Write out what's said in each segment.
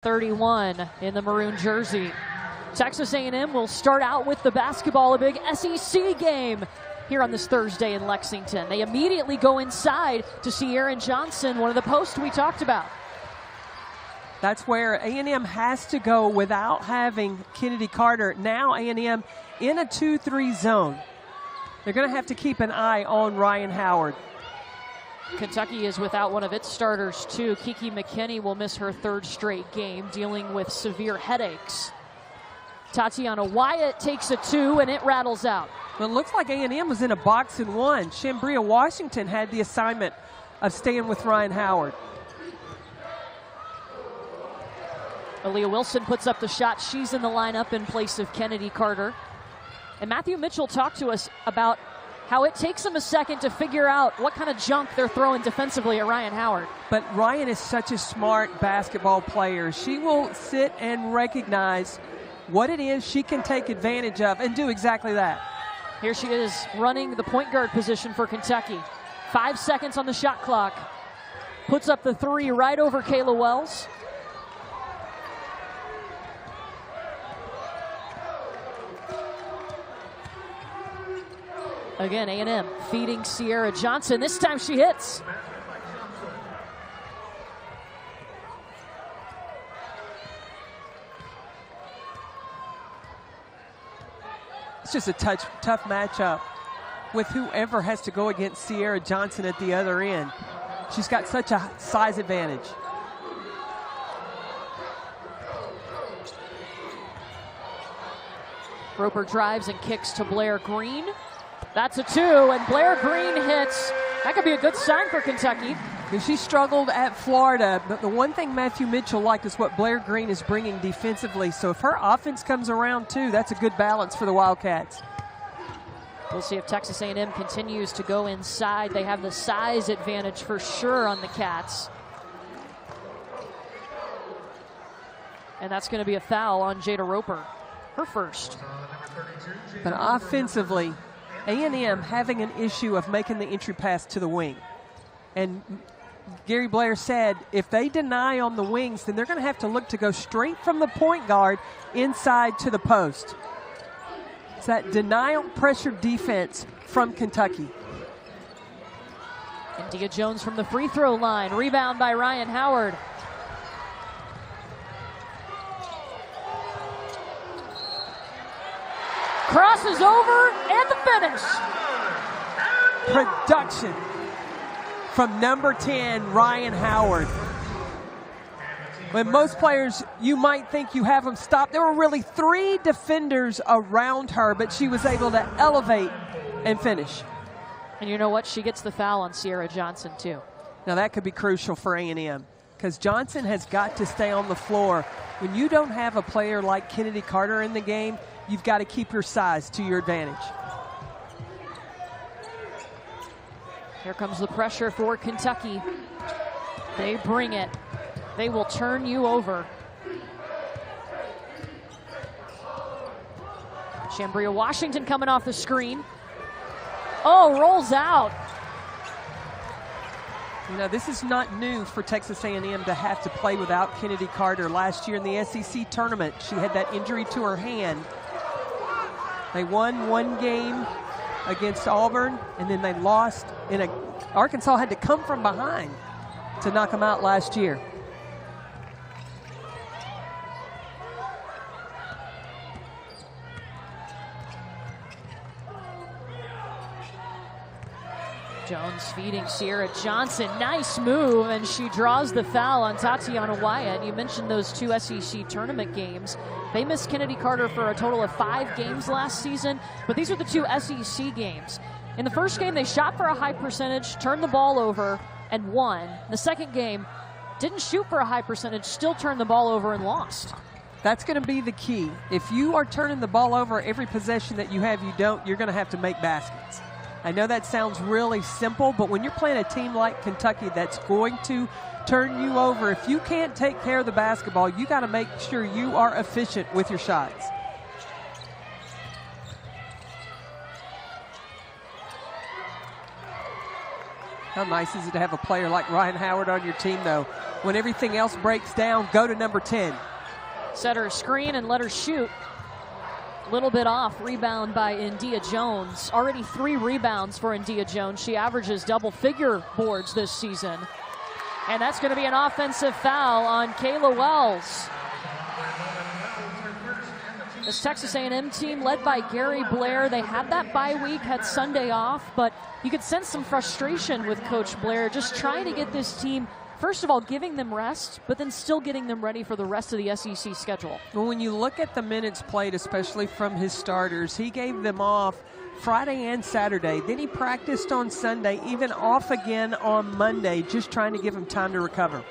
31 in the maroon jersey. Texas A&M will start out with the basketball, a big SEC game here on this Thursday in Lexington. They immediately go inside to see Aaron Johnson, one of the posts we talked about. That's where A&M has to go without having Kennedy Carter. Now A&M in a 2-3 zone. They're going to have to keep an eye on Ryan Howard. Kentucky is without one of its starters, too. Kiki McKinney will miss her third straight game, dealing with severe headaches. Tatiana Wyatt takes a two, and it rattles out. Well, it looks like A&M was in a box and one. Shambria Washington had the assignment of staying with Ryan Howard. Aaliyah Wilson puts up the shot. She's in the lineup in place of Kennedy Carter. And Matthew Mitchell talked to us about how it takes them a second to figure out what kind of junk they're throwing defensively at Ryan Howard. But Ryan is such a smart basketball player. She will sit and recognize what it is she can take advantage of and do exactly that. Here she is running the point guard position for Kentucky. 5 seconds on the shot clock. Puts up the three right over Kayla Wells. Again, A&M feeding Sierra Johnson. This time she hits. It's just a tough matchup with whoever has to go against Sierra Johnson at the other end. She's got such a size advantage. Roper drives and kicks to Blair Green. That's a two, and Blair Green hits. That could be a good sign for Kentucky. She struggled at Florida, but the one thing Matthew Mitchell liked is what Blair Green is bringing defensively. So if her offense comes around too, that's a good balance for the Wildcats. We'll see if Texas A&M continues to go inside. They have the size advantage for sure on the Cats. And that's going to be a foul on Jada Roper, her first. But offensively, A&M having an issue of making the entry pass to the wing. And Gary Blair said if they deny on the wings, then they're going to have to look to go straight from the point guard inside to the post. It's that denial pressure defense from Kentucky. And Dia Jones from the free throw line. Rebound by Ryan Howard. Crosses over, and the finish. Production from number 10, Ryan Howard. When most players, you might think you have them stopped. There were really three defenders around her, but she was able to elevate and finish. And you know what? She gets the foul on Sierra Johnson, too. Now, that could be crucial for A&M because Johnson has got to stay on the floor. When you don't have a player like Kennedy Carter in the game, you've got to keep your size to your advantage. Here comes the pressure for Kentucky. They bring it. They will turn you over. Shambria Washington coming off the screen. Oh, rolls out. You know, this is not new for Texas A&M to have to play without Kennedy Carter. Last year in the SEC tournament, she had that injury to her hand. They won one game against Auburn, and then they lost Arkansas had to come from behind to knock them out last year. Jones feeding Sierra Johnson. Nice move, and she draws the foul on Tatiana Wyatt. You mentioned those two SEC tournament games. They missed Kennedy Carter for a total of 5 games last season, but these are the two SEC games. In the first game, they shot for a high percentage, turned the ball over, and won. The second game, didn't shoot for a high percentage, still turned the ball over and lost. That's going to be the key. If you are turning the ball over every possession that you have, you're going to have to make baskets. I know that sounds really simple, but when you're playing a team like Kentucky that's going to turn you over, if you can't take care of the basketball, you got to make sure you are efficient with your shots. How nice is it to have a player like Ryan Howard on your team, though? when everything else breaks down, go to number 10. Set her screen and let her shoot. A little bit off. Rebound by India Jones. Already 3 rebounds for India Jones. She averages double-figure boards this season. And that's going to be an offensive foul on Kayla Wells. This Texas A&M team led by Gary Blair. They had that bye week, had Sunday off, but you could sense some frustration with Coach Blair just trying to get this team, first of all, giving them rest, but then still getting them ready for the rest of the SEC schedule. Well, when you look at the minutes played, especially from his starters, he gave them off Friday and Saturday. Then he practiced on Sunday, even off again on Monday, just trying to give them time to recover.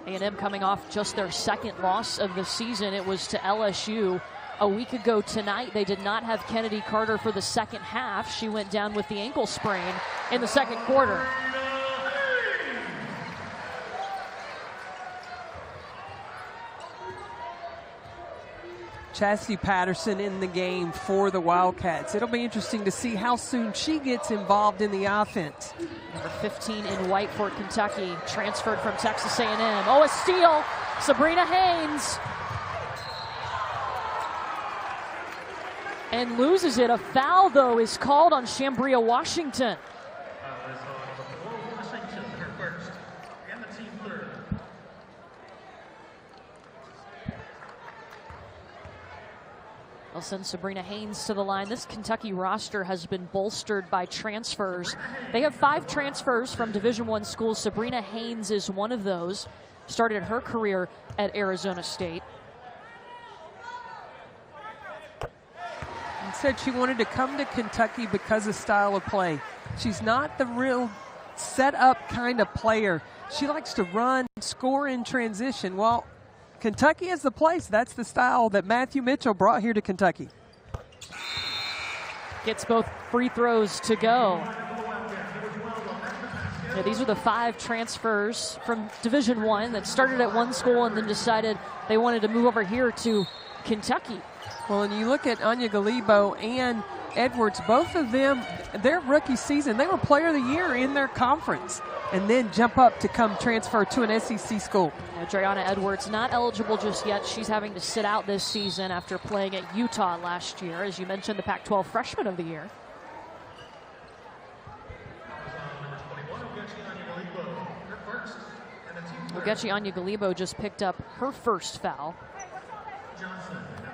A&M coming off just their second loss of the season. It was to LSU a week ago tonight. They did not have Kennedy Carter for the second half. She went down with the ankle sprain in the second quarter. Chastity Patterson in the game for the Wildcats. It'll be interesting to see how soon she gets involved in the offense. Number 15 in white for Kentucky, transferred from Texas A&M. Oh, a steal, Sabrina Haynes. And loses it. A foul, though, is called on Shambria Washington. They'll send Sabrina Haynes to the line. This Kentucky roster has been bolstered by transfers. They have 5 transfers from Division I schools. Sabrina Haynes is one of those. Started her career at Arizona State. And said she wanted to come to Kentucky because of style of play. She's not the real set-up kind of player. She likes to run, score in transition. Well, Kentucky is the place. That's the style that Matthew Mitchell brought here to Kentucky. Gets both free throws to go. Yeah, these are the 5 transfers from Division I that started at one school and then decided they wanted to move over here to Kentucky. Well, and you look at Anya Galibo and Edwards, both of them, their rookie season, they were player of the year in their conference, and then jump up to come transfer to an SEC school. Dreana Edwards not eligible just yet. She's having to sit out this season after playing at Utah last year. As you mentioned, the Pac-12 Freshman of the Year. Ogechi Anya Galibo just picked up her first foul.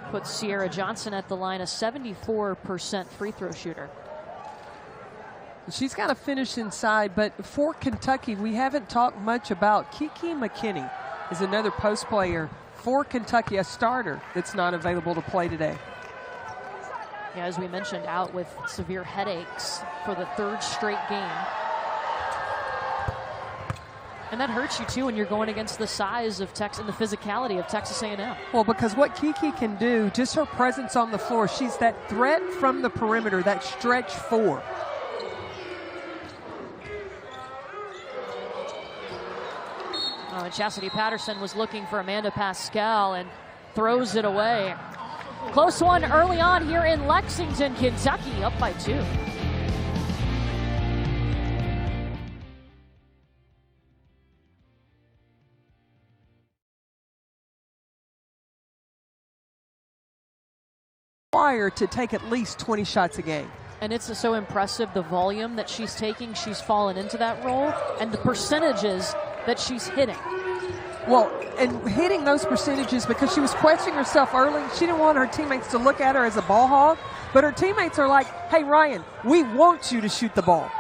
Puts Sierra Johnson at the line, a 74% free throw shooter. She's got to finish inside, but for Kentucky, we haven't talked much about Kiki McKinney is another post player for Kentucky, a starter that's not available to play today. Yeah, as we mentioned, out with severe headaches for the 3rd straight game. And that hurts you, too, when you're going against the size of Texas and the physicality of Texas A&M. Well, because what Kiki can do, just her presence on the floor, she's that threat from the perimeter, that stretch 4. Oh, and Chastity Patterson was looking for Amanda Pascal and throws it away. Close one early on here in Lexington, Kentucky, up by 2. To take at least 20 shots a game. And it's so impressive, the volume that she's taking. She's fallen into that role, and the percentages that she's hitting. Well, and hitting those percentages because she was questioning herself early. She didn't want her teammates to look at her as a ball hog, but her teammates are like, hey, Ryan, we want you to shoot the ball.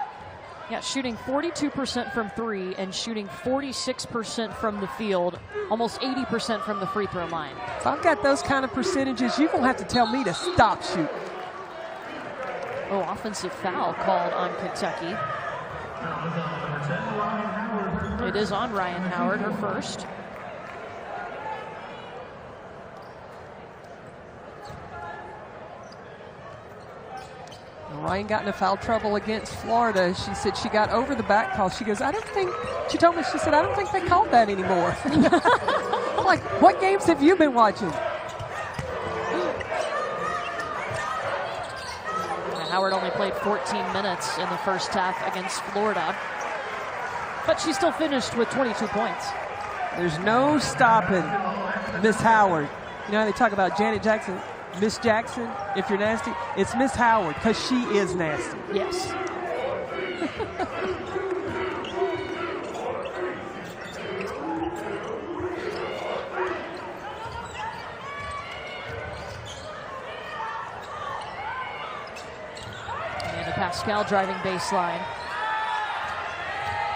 Yeah, shooting 42% from 3 and shooting 46% from the field, almost 80% from the free throw line. If I've got those kind of percentages, you don't have to tell me to stop shooting. Oh, offensive foul called on Kentucky. It is on Ryan Howard, her first. Ryan got into foul trouble against Florida. She said she got over the back call. She goes, I don't think, she told me, she said, I don't think they called that anymore. I'm like, what games have you been watching? Howard only played 14 minutes in the first half against Florida. But she still finished with 22 points. There's no stopping Miss Howard. You know how they talk about Janet Jackson, Miss Jackson, if you're nasty? It's Miss Howard, because she is nasty. Yes. Pascal driving baseline.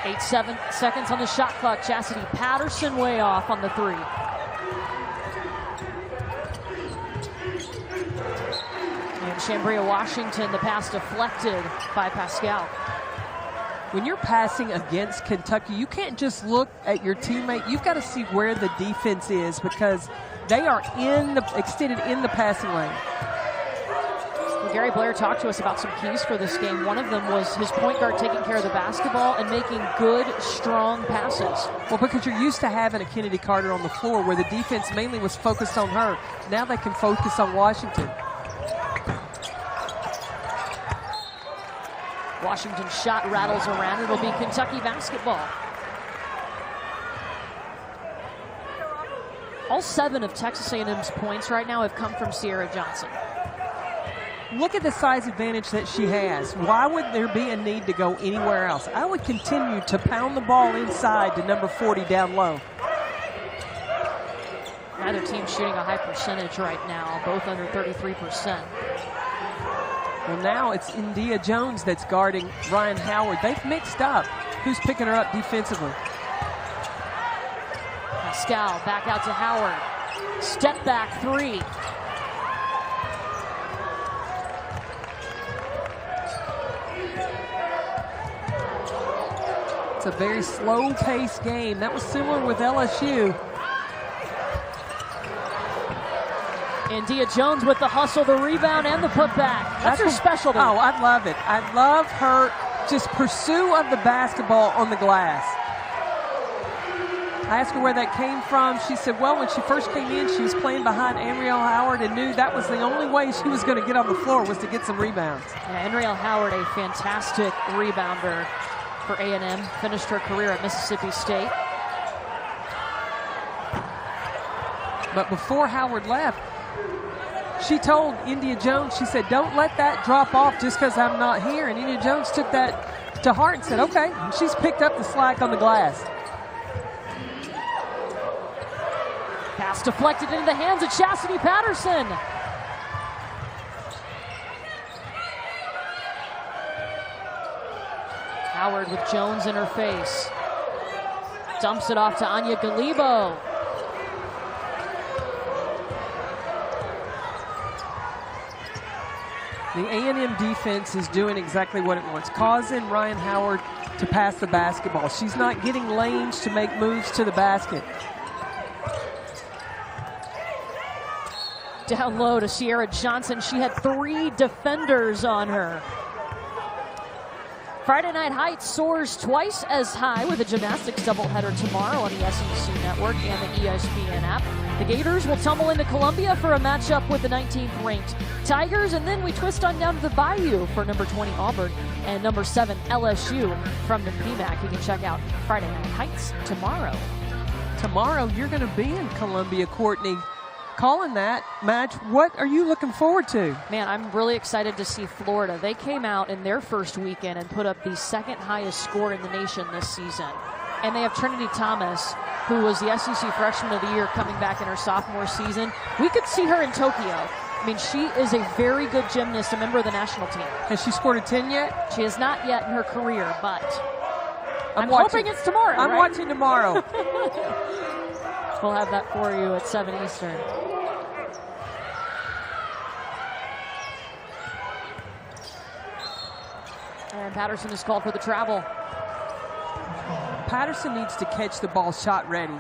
8 seconds on the shot clock. Chastity Patterson way off on the 3. And Chambria Washington, the pass deflected by Pascal. When you're passing against Kentucky, you can't just look at your teammate. You've got to see where the defense is, because they are extended in the passing lane. Gary Blair talked to us about some keys for this game. One of them was his point guard taking care of the basketball and making good, strong passes. Well, because you're used to having a Kennedy Carter on the floor where the defense mainly was focused on her. Now they can focus on Washington. Washington's shot rattles around. It'll be Kentucky basketball. All 7 of Texas A&M's points right now have come from Sierra Johnson. Look at the size advantage that she has. Why would there be a need to go anywhere else? I would continue to pound the ball inside to number 40 down low. Neither team shooting a high percentage right now, both under 33%. Well, now it's India Jones that's guarding Ryan Howard. They've mixed up who's picking her up defensively. Pascal back out to Howard. Step back 3. It's a very slow-paced game. That was similar with LSU. India Jones with the hustle, the rebound, and the putback. That's her specialty. Oh, I love it. I love her just pursuit of the basketball on the glass. I asked her where that came from. She said, well, when she first came in, she was playing behind Anriel Howard and knew that was the only way she was going to get on the floor was to get some rebounds. Yeah, Anriel Howard, a fantastic rebounder for A&M, finished her career at Mississippi State. But before Howard left, she told India Jones, she said, don't let that drop off just because I'm not here. And India Jones took that to heart and said, okay. And she's picked up the slack on the glass. Pass deflected into the hands of Chastity Patterson. Howard with Jones in her face. Dumps it off to Anya Galibo. The A&M defense is doing exactly what it wants, causing Ryan Howard to pass the basketball. She's not getting lanes to make moves to the basket. Down low to Sierra Johnson. She had 3 defenders on her. Friday Night Heights soars twice as high with a gymnastics doubleheader tomorrow on the SEC Network and the ESPN app. The Gators will tumble into Columbia for a matchup with the 19th ranked Tigers, and then we twist on down to the Bayou for number 20 Auburn and number 7 LSU from the PMAC. You can check out Friday Night Heights tomorrow. Tomorrow you're going to be in Columbia, Courtney, calling that match. What are you looking forward to? Man, I'm really excited to see Florida. They came out in their first weekend and put up the 2nd highest score in the nation this season. And they have Trinity Thomas, who was the SEC Freshman of the Year coming back in her sophomore season. We could see her in Tokyo. I mean, she is a very good gymnast, a member of the national team. Has she scored a 10 yet? She has not yet in her career, but I'm watching, hoping it's tomorrow. I'm right? watching tomorrow. We'll have that for you at 7 Eastern. And Patterson is called for the travel. Patterson needs to catch the ball shot ready.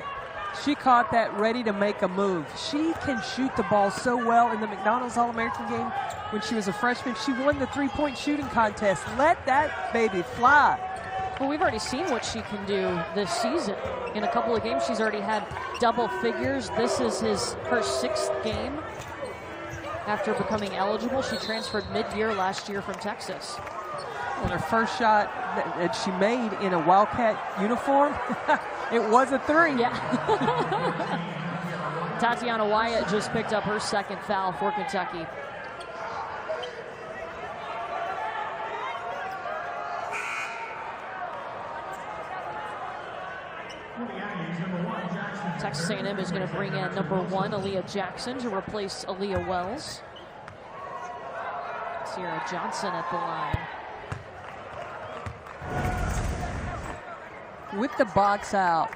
She caught that ready to make a move. She can shoot the ball so well. In the McDonald's All-American game when she was a freshman, she won the 3-point shooting contest. Let that baby fly. Well, we've already seen what she can do this season. In a couple of games, she's already had double figures. This is her 6th game after becoming eligible. She transferred mid-year last year from Texas. On her first shot that she made in a Wildcat uniform, it was a 3. Yeah. Tatiana Wyatt just picked up her second foul for Kentucky. Texas A&M is going to bring in number 1, Aaliyah Jackson, to replace Aaliyah Wells. Sierra Johnson at the line. With the box out,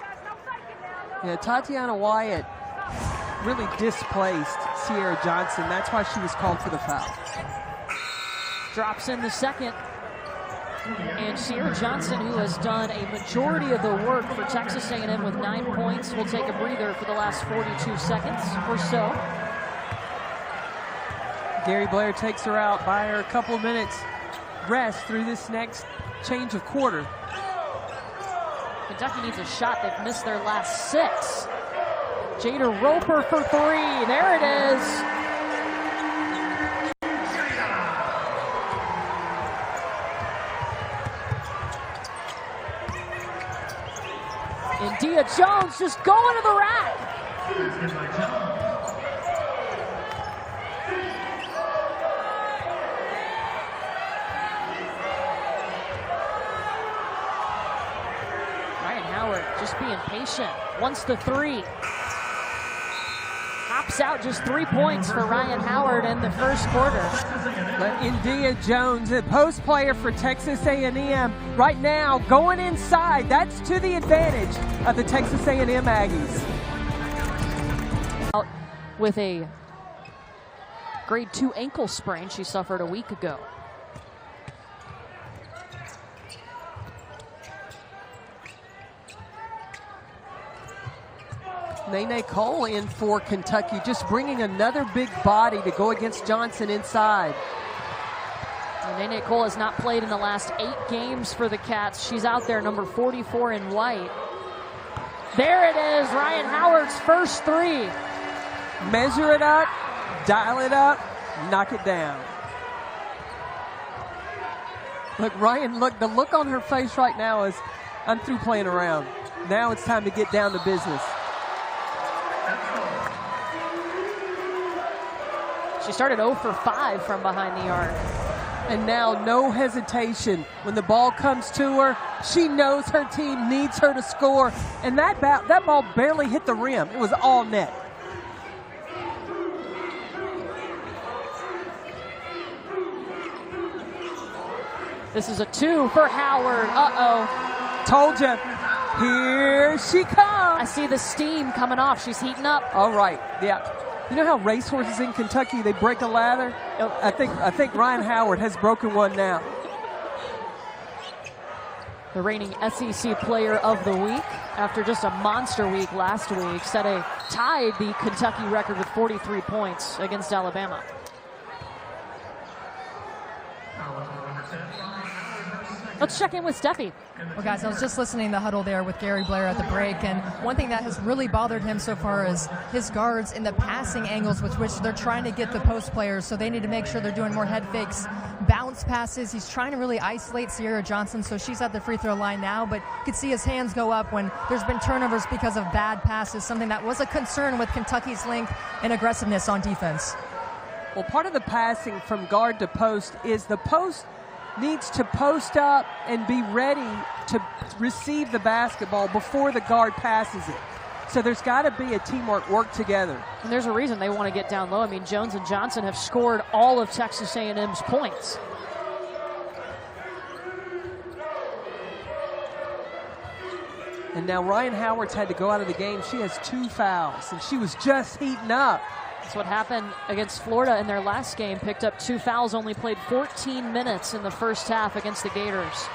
Tatiana Wyatt really displaced Sierra Johnson. That's why she was called for the foul. Drops in the second. And Sierra Johnson, who has done a majority of the work for Texas A&M with 9 points, will take a breather for the last 42 seconds or so. Gary Blair takes her out, buy her a couple of minutes rest through this next change of quarter. Kentucky needs a shot. They've missed their last 6. Jada Roper for 3. There it is. And Dia Jones just going to the rack. Ryan Howard just being patient. Wants the 3. Hops out, just 3 points for Ryan Howard in the first quarter. But India Jones, a post player for Texas A&M, right now going inside. That's to the advantage of the Texas A&M Aggies. Out with a grade 2 ankle sprain she suffered a week ago. Nene Cole in for Kentucky, just bringing another big body to go against Johnson inside. And Nene Cole has not played in the last 8 games for the Cats. She's out there, number 44 in white. There it is, Ryan Howard's first 3. Measure it up, dial it up, knock it down. Look, Ryan, look, the look on her face right now is, I'm through playing around. Now it's time to get down to business. She started 0 for 5 from behind the arc. And now no hesitation. When the ball comes to her, she knows her team needs her to score. And that ball barely hit the rim. It was all net. This is a 2 for Howard. Uh-oh. Told you. Here she comes. I see the steam coming off. She's heating up. All right, yeah. You know how racehorses in Kentucky, they break a lather? I think Ryan Howard has broken one now. The reigning SEC Player of the Week, after just a monster week last week, tied the Kentucky record with 43 points against Alabama. Let's check in with Steffi. Well, guys, I was just listening to the huddle there with Gary Blair at the break, and one thing that has really bothered him so far is his guards in the passing angles with which they're trying to get the post players, so they need to make sure they're doing more head fakes, bounce passes. He's trying to really isolate Sierra Johnson, so she's at the free throw line now, but you could see his hands go up when there's been turnovers because of bad passes, something that was a concern with Kentucky's length and aggressiveness on defense. Well, part of the passing from guard to post is the post needs to post up and be ready to receive the basketball before the guard passes it. So there's got to be a teamwork, work together. And there's a reason they want to get down low. I mean, Jones and Johnson have scored all of Texas A&M's points. And now Ryan Howard's had to go out of the game. She has 2 fouls, and she was just heating up. That's what happened against Florida in their last game. Picked up 2 fouls, only played 14 minutes in the first half against the Gators.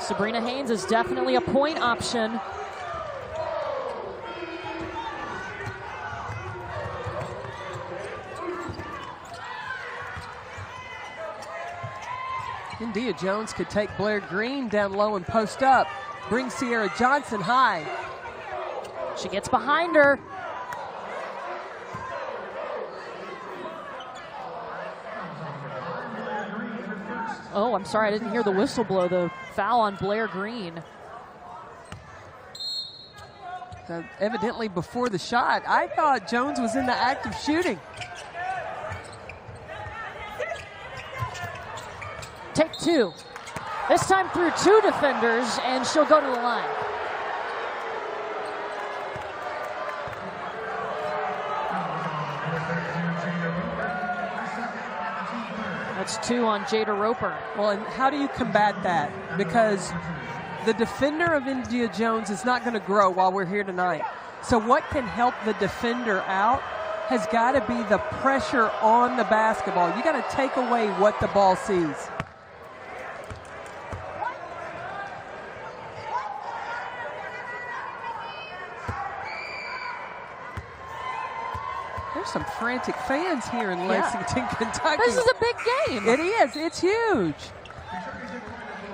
Sabrina Haynes is definitely a point option. India Jones could take Blair Green down low and post up. Bring Sierra Johnson high. She gets behind her. Oh, I'm sorry, I didn't hear the whistle blow. The foul on Blair Green. So evidently before the shot, I thought Jones was in the act of shooting. Take two. This time through two defenders, and she'll go to the line. That's two on Jada Roper. Well, and how do you combat that? Because the defender of India Jones is not going to grow while we're here tonight. So what can help the defender out has got to be the pressure on the basketball. You got to take away what the ball sees. There's some frantic fans here in Lexington, Kentucky. This is a big game. It is. It's huge.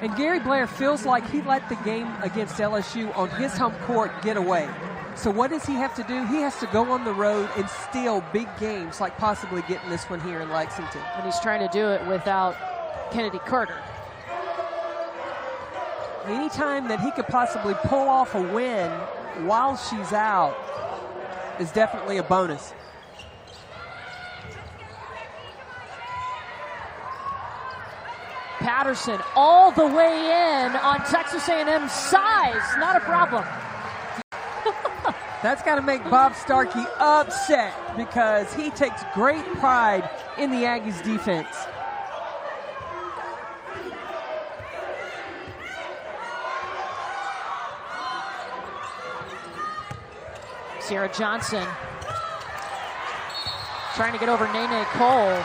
And Gary Blair feels like he let the game against LSU on his home court get away. So what does he have to do? He has to go on the road and steal big games, like possibly getting this one here in Lexington. And he's trying to do it without Kennedy Carter. Anytime that he could possibly pull off a win while she's out is definitely a bonus. Patterson all the way in on Texas A&M's size. Not a problem. That's got to make Bob Starkey upset because he takes great pride in the Aggies defense. Sierra Johnson trying to get over Nene Cole.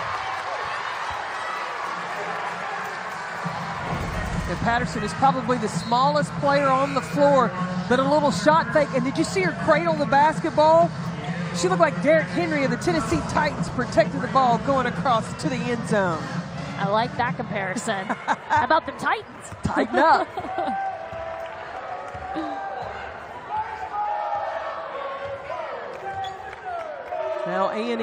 And Patterson is probably the smallest player on the floor, but a little shot fake. And did you see her cradle the basketball? She looked like Derrick Henry of the Tennessee Titans protected the ball going across to the end zone. I like that comparison. How about the Titans? Tighten up. Now A&M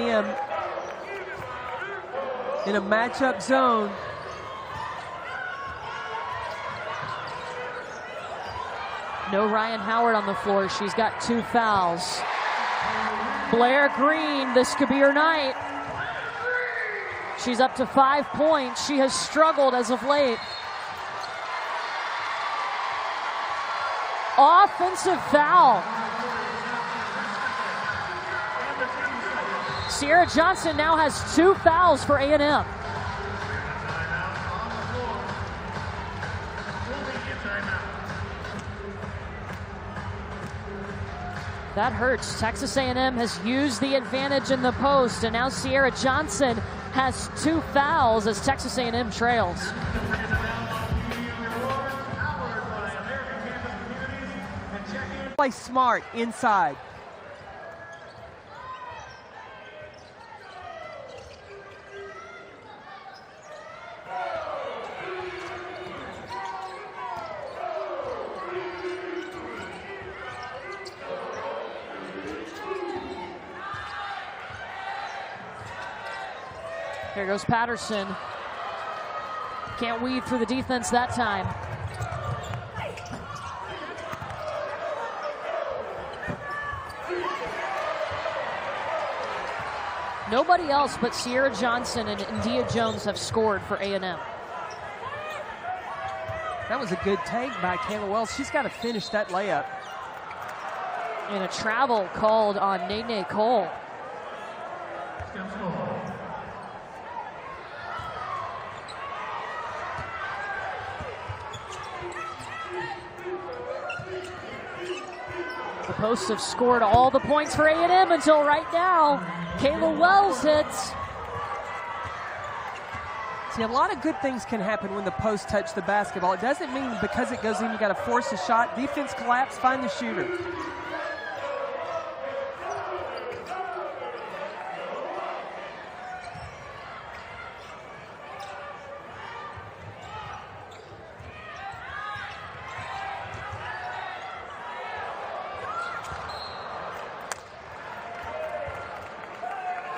in a matchup zone. No Ryan Howard on the floor. She's got two fouls. Blair Green, this could be her night. She's up to 5 points. She has struggled as of late. Offensive foul. Sierra Johnson now has 2 fouls for A&M. That hurts. Texas A&M has used the advantage in the post, and now Sierra Johnson has 2 fouls as Texas A&M trails. Play smart inside. Here goes Patterson. Can't weave through the defense that time. Nobody else but Sierra Johnson and India Jones have scored for A&M. That was a good take by Kayla Wells. She's got to finish that layup. And a travel called on Nene Cole. The Posts have scored all the points for A&M until right now. Kayla Wells hits. See, a lot of good things can happen when the Posts touch the basketball. It doesn't mean because it goes in, you got to force a shot. Defense collapse, find the shooter.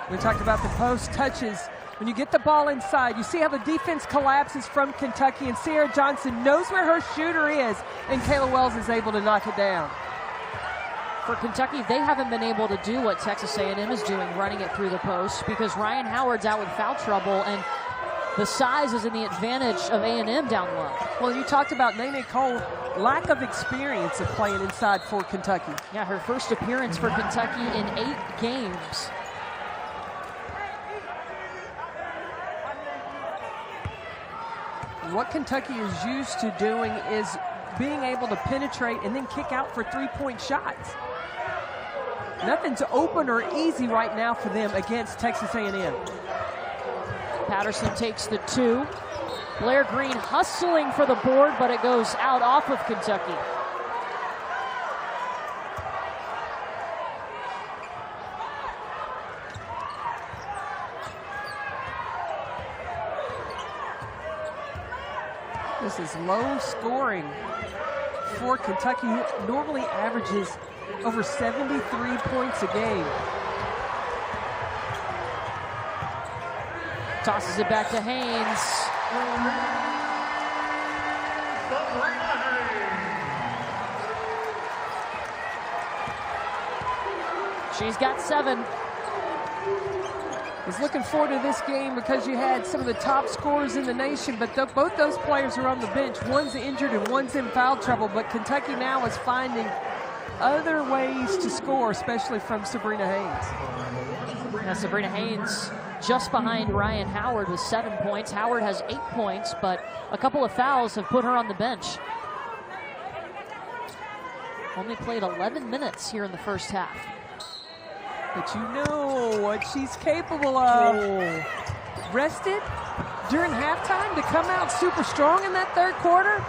We talked about the post touches When you get the ball inside, you see how the defense collapses from Kentucky, and Sierra Johnson knows where her shooter is, and Kayla Wells is able to knock it down. For Kentucky, they haven't been able to do what Texas A&M is doing, running it through the post, because Ryan Howard's out with foul trouble, and the size is in the advantage of A&M down low. Well, you talked about Nene Cole, lack of experience of playing inside for Kentucky. Yeah, her first appearance for Kentucky in 8 games. What Kentucky is used to doing is being able to penetrate and then kick out for three-point shots. Nothing's open or easy right now for them against Texas A&M. Patterson takes the 2. Blair Green hustling for the board, but it goes out off of Kentucky. This is low scoring for Kentucky, who normally averages over 73 points a game. Tosses it back to Haynes. She's got 7. Was looking forward to this game because you had some of the top scorers in the nation, but both those players are on the bench. One's injured and one's in foul trouble, but Kentucky now is finding other ways to score, especially from Sabrina Haynes. Now Sabrina Haynes just behind Ryan Howard with 7 points. Howard has 8 points, but a couple of fouls have put her on the bench. Only played 11 minutes here in the first half. But you know what she's capable of. Rested during halftime to come out super strong in that third quarter.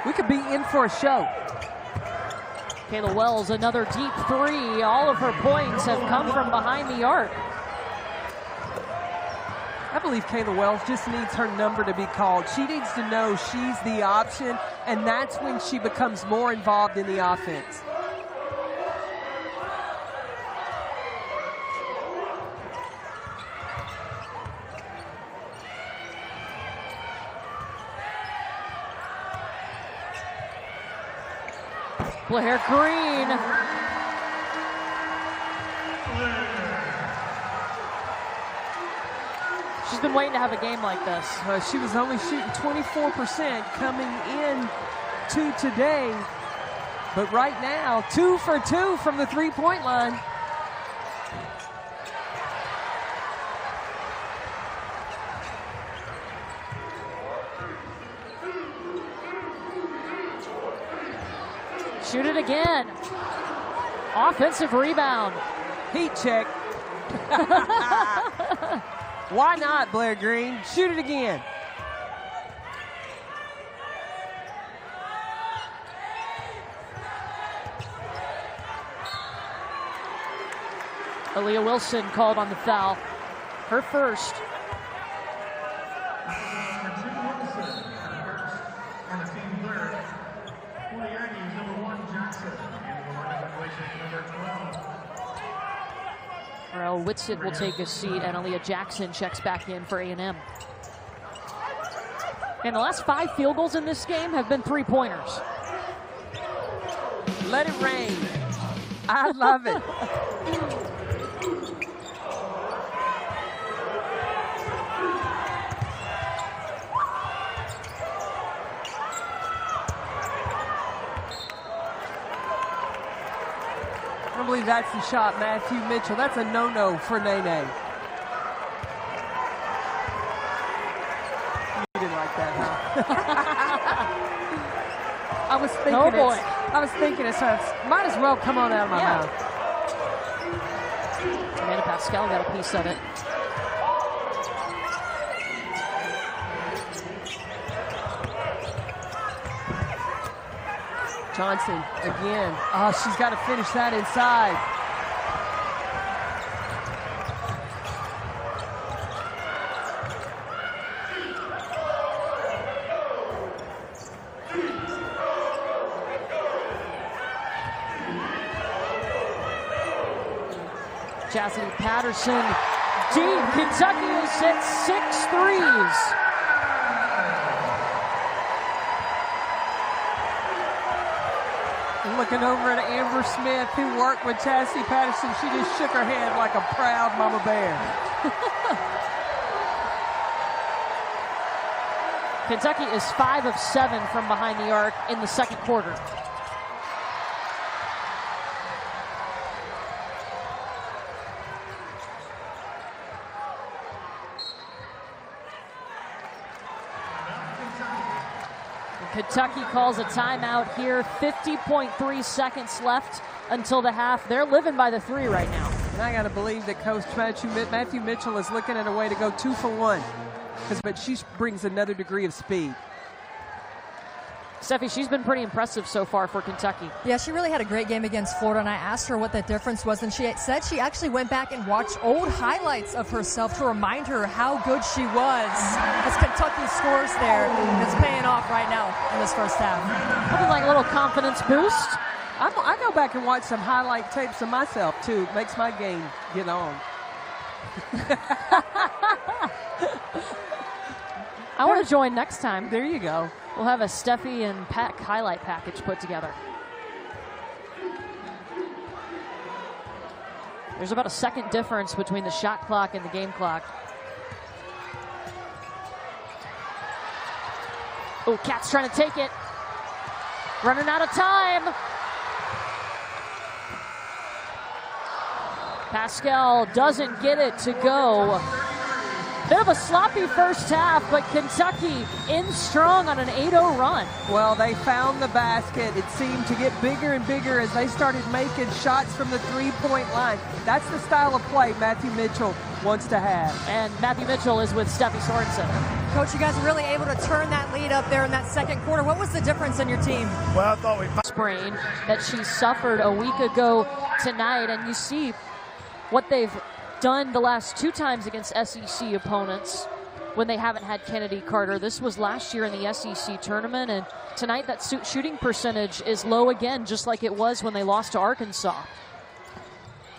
We could be in for a show. Kayla Wells, another deep 3. All of her points have come from behind the arc. I believe Kayla Wells just needs her number to be called. She needs to know she's the option, and that's when she becomes more involved in the offense. Blair Green. She's been waiting to have a game like this. She was only shooting 24% coming in to today. But right now, 2 for 2 from the three-point line. Shoot it again. Offensive rebound. Heat check. Why not, Blair Green? Shoot it again. Aaliyah Wilson called on the foul. Her first. Farrell Whitsitt will take a seat, and Aaliyah Jackson checks back in for A&M. And the last 5 field goals in this game have been 3-pointers. Let it rain. I love it. I believe that's the shot, Matthew Mitchell. That's a no-no for Nene. You didn't like that, huh? I was thinking oh boy. I was thinking it, so might as well come on out of my mouth. Amanda Pascal got a piece of it. Johnson again. Oh, she's got to finish that inside. Chastity Patterson deep. Kentucky has hit 6 threes. Looking over at Amber Smith, who worked with Chastity Patterson, she just shook her head like a proud mama bear. Kentucky is 5 of 7 from behind the arc in the second quarter. Kentucky calls a timeout here. 50.3 seconds left until the half. They're living by the 3 right now. And I got to believe that Coach Matthew Mitchell is looking at a way to go 2 for 1. But she brings another degree of speed. Steffi, she's been pretty impressive so far for Kentucky. Yeah, she really had a great game against Florida, and I asked her what the difference was, and she said she actually went back and watched old highlights of herself to remind her how good she was. As Kentucky scores there, and it's paying off right now in this first half. Looking like a little confidence boost. I go back and watch some highlight tapes of myself, too. It makes my game get on. I want to join next time. There you go. We'll have a Steffi and Pack highlight package put together. There's about a second difference between the shot clock and the game clock. Oh, Cat's trying to take it. Running out of time. Pascal doesn't get it to go. Bit of a sloppy first half, but Kentucky in strong on an 8-0 run. Well, they found the basket. It seemed to get bigger and bigger as they started making shots from the three-point line. That's the style of play Matthew Mitchell wants to have. And Matthew Mitchell is with Steffi Sorensen. Coach, you guys were really able to turn that lead up there in that second quarter. What was the difference in your team? Well, I thought we sprain that she suffered a week ago tonight, and you see what they've done the last 2 times against SEC opponents when they haven't had Kennedy Carter. This was last year in the SEC tournament, and tonight that shooting percentage is low again, just like it was when they lost to Arkansas.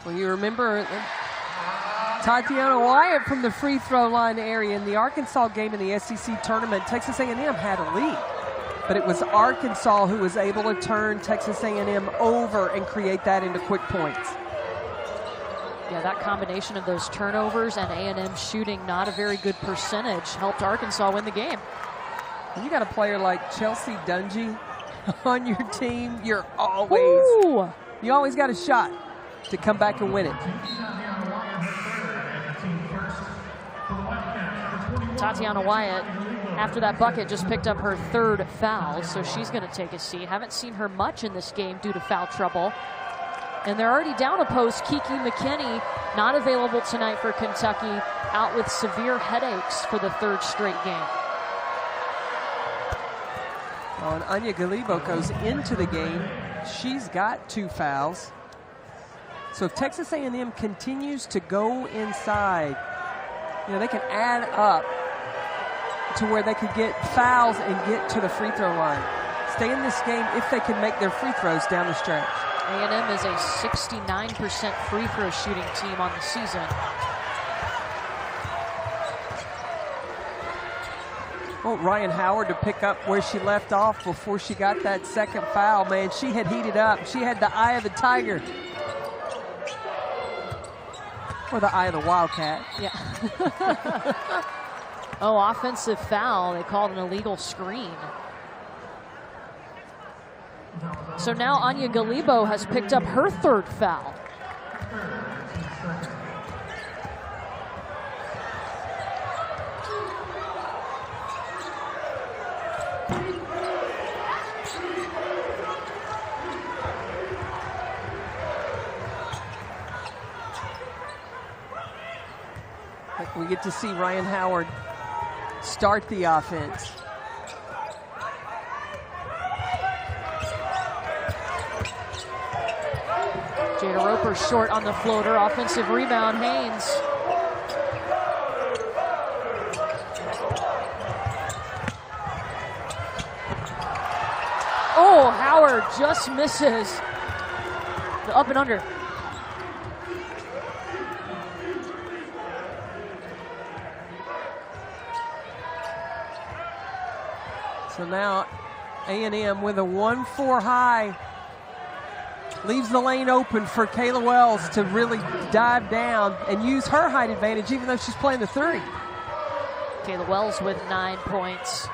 Well, you remember Tatiana Wyatt from the free throw line area in the Arkansas game in the SEC tournament. Texas A&M had a lead, but it was Arkansas who was able to turn Texas A&M over and create that into quick points. Yeah, that combination of those turnovers and A&M shooting not a very good percentage helped Arkansas win the game. When you got a player like Chelsea Dungy on your team, you always got a shot to come back and win it. Tatiana Wyatt, after that bucket, just picked up her 3rd foul, so she's going to take a seat. Haven't seen her much in this game due to foul trouble. And they're already down a post. Kiki McKinney not available tonight for Kentucky, out with severe headaches for the 3rd straight game. Well, and Anya Galibo goes into the game. She's got 2 fouls. So if Texas A&M continues to go inside, you know, they can add up to where they could get fouls and get to the free throw line. Stay in this game if they can make their free throws down the stretch. A&M is a 69% free throw shooting team on the season. Well, Ryan Howard to pick up where she left off before she got that second foul. Man, she had heated up. She had the eye of the tiger. Or the eye of the wildcat. Yeah. Oh, offensive foul. They called an illegal screen. So now Anya Galibo has picked up her 3rd foul. We get to see Ryan Howard start the offense. Jada Roper short on the floater. Offensive rebound, Haynes. Oh, Howard just misses. The up and under. So now A&M with a 1-4 high leaves the lane open for Kayla Wells to really dive down and use her height advantage, even though she's playing the 3. Kayla Wells with 9 points.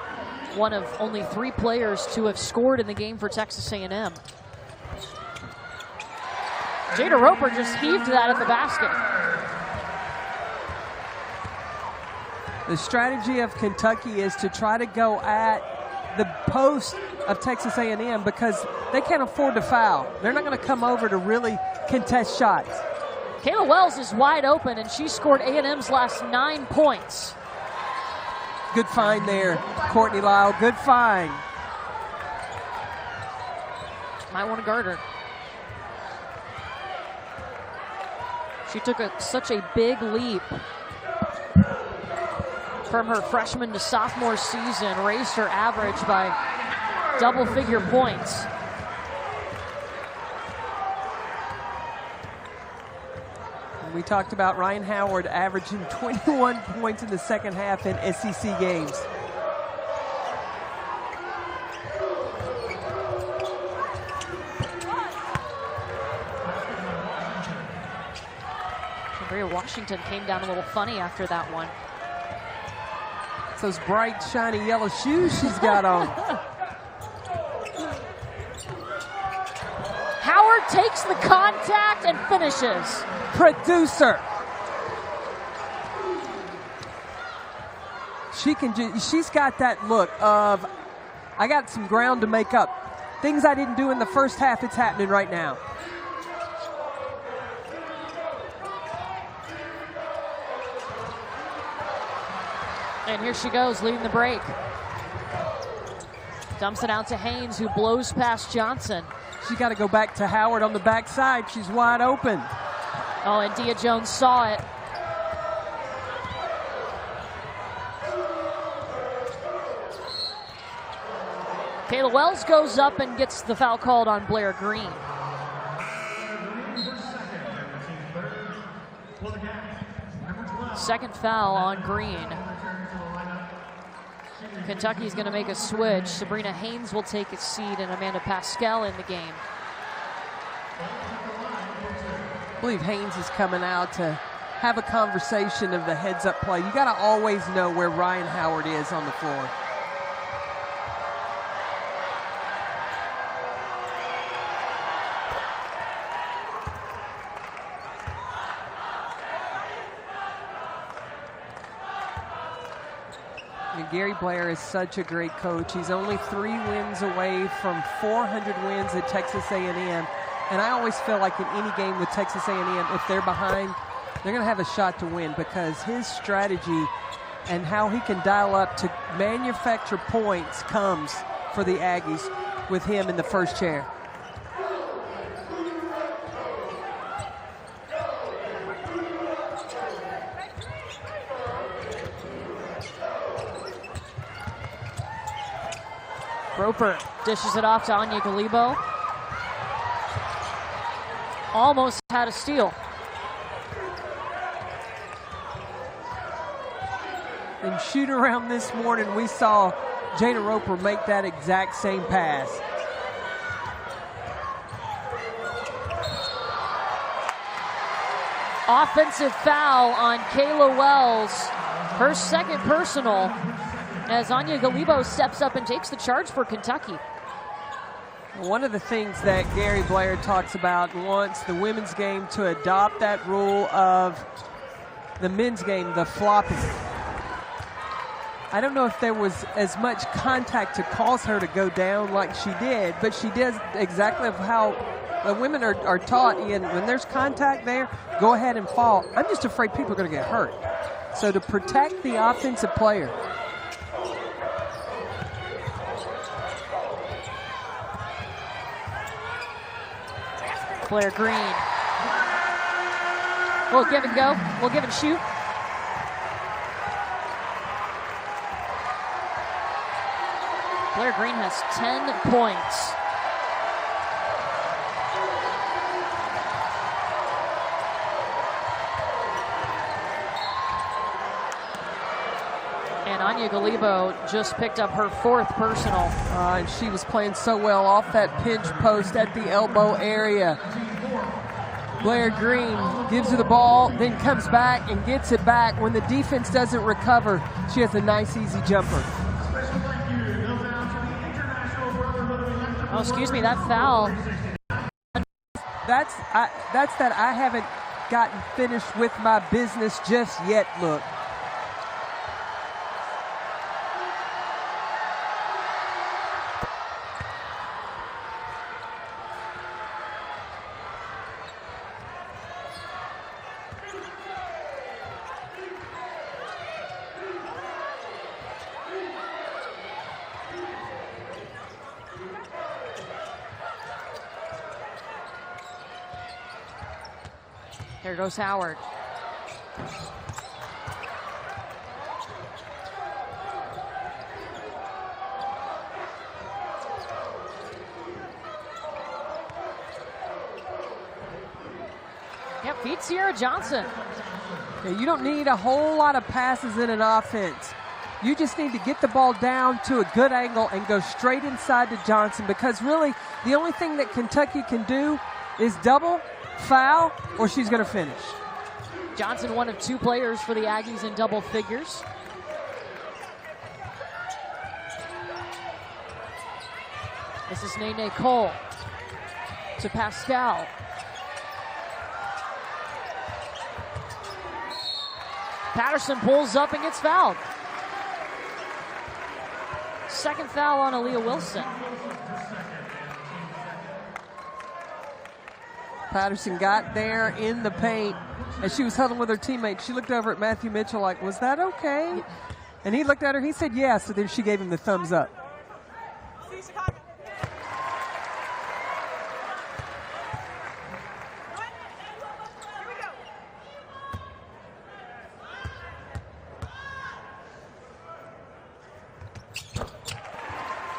One of only 3 players to have scored in the game for Texas A&M. Jada Roper just heaved that at the basket. The strategy of Kentucky is to try to go at the post of Texas A&M because they can't afford to foul. They're not going to come over to really contest shots. Kayla Wells is wide open, and she scored A&M's last 9 points. Good find there, Courtney Lyle. Good find. Might want to guard her. She took such a big leap from her freshman to sophomore season, raised her average by double-figure points. We talked about Ryan Howard averaging 21 points in the second half in SEC games. Maria Washington came down a little funny after that one. It's those bright, shiny yellow shoes she's got on. Howard takes the contact and finishes. Producer. She's got that look of, I got some ground to make up. Things I didn't do in the first half, it's happening right now. And here she goes, leading the break. Dumps it out to Haynes, who blows past Johnson. She's got to go back to Howard on the backside. She's wide open. Oh, and Dia Jones saw it. Kayla Wells goes up and gets the foul called on Blair Green. Second foul on Green. Kentucky's going to make a switch. Sabrina Haynes will take its seat and Amanda Pascal in the game. I believe Haynes is coming out to have a conversation of the heads-up play. You got to always know where Ryan Howard is on the floor. Gary Blair is such a great coach. He's only 3 wins away from 400 wins at Texas A&M. And I always feel like in any game with Texas A&M, if they're behind, they're going to have a shot to win because his strategy and how he can dial up to manufacture points comes for the Aggies with him in the first chair. Roper dishes it off to Anya Galibo. Almost had a steal. In shoot around this morning, we saw Jada Roper make that exact same pass. Offensive foul on Kayla Wells. Her second personal, as Anya Galibo steps up and takes the charge for Kentucky. One of the things that Gary Blair talks about wants the women's game to adopt that rule of the men's game, the flopping. I don't know if there was as much contact to cause her to go down like she did, but she does exactly how the women are taught, Ian. When there's contact there, go ahead and fall. I'm just afraid people are going to get hurt. So to protect the offensive player, Blair Green. We'll give and go. We'll give and shoot. Blair Green has 10 points. And Tanya Galibo just picked up her 4th personal. And she was playing so well off that pinch post at the elbow area. Blair Green gives her the ball, then comes back and gets it back. When the defense doesn't recover, she has a nice, easy jumper. Oh, excuse me, that foul. That's that I haven't gotten finished with my business just yet look. Here goes Howard. Yep, feed Sierra Johnson. Yeah, you don't need a whole lot of passes in an offense. You just need to get the ball down to a good angle and go straight inside to Johnson, because really the only thing that Kentucky can do is double, foul, or she's going to finish. Johnson, one of 2 players for the Aggies in double figures. This is Nene Cole to Pascal. Patterson pulls up and gets fouled. 2nd foul on Aaliyah Wilson. Patterson got there in the paint, and she was huddling with her teammates. She looked over at Matthew Mitchell like, was that okay? And he looked at her, he said yes, so then she gave him the thumbs up.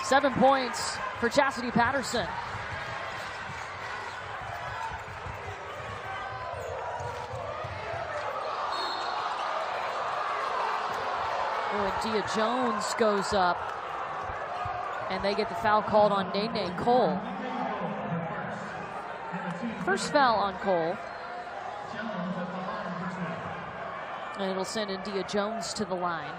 Seven points for Chastity Patterson. Dia Jones goes up, and they get the foul called on Nene Cole. First foul on Cole. And it'll send in Dia Jones to the line.